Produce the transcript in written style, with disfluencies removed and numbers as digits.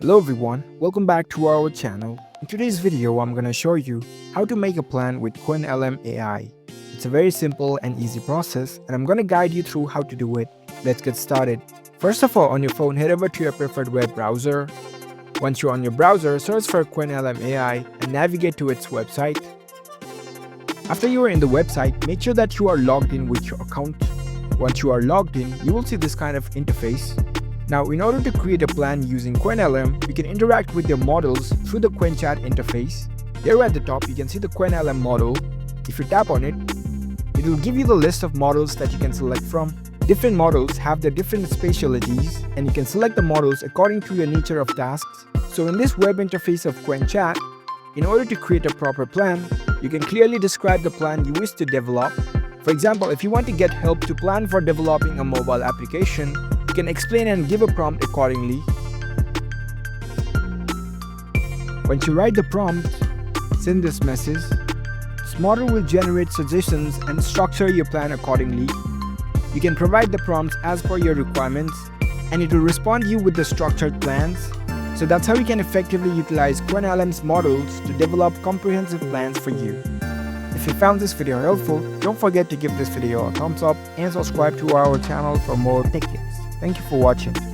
Hello everyone, welcome back to our channel. In today's video, I'm gonna show you how to make a plan with QwenLM AI. It's a very simple and easy process, and I'm gonna guide you through how to do it. Let's get started. First of all, on your phone, head over to your preferred web browser. Once you're on your browser, search for QwenLM AI and navigate to its website. After you are in the website, make sure that you are logged in with your account. Once you are logged in, you will see this kind of interface. Now, in order to create a plan using QwenLM, you can interact with your models through the QwenChat interface. There at the top, you can see the QwenLM model. If you tap on it, it will give you the list of models that you can select from. Different models have their different specialties, and you can select the models according to your nature of tasks. So in this web interface of QwenChat, in order to create a proper plan, you can clearly describe the plan you wish to develop. For example, if you want to get help to plan for developing a mobile application, you can explain and give a prompt accordingly. Once you write the prompt, send this message. This model will generate suggestions and structure your plan accordingly. You can provide the prompts as per your requirements, and it will respond to you with the structured plans. So that's how you can effectively utilize QwenLM's models to develop comprehensive plans for you. If you found this video helpful, don't forget to give this video a thumbs up and subscribe to our channel for more tech tips. Thank you for watching.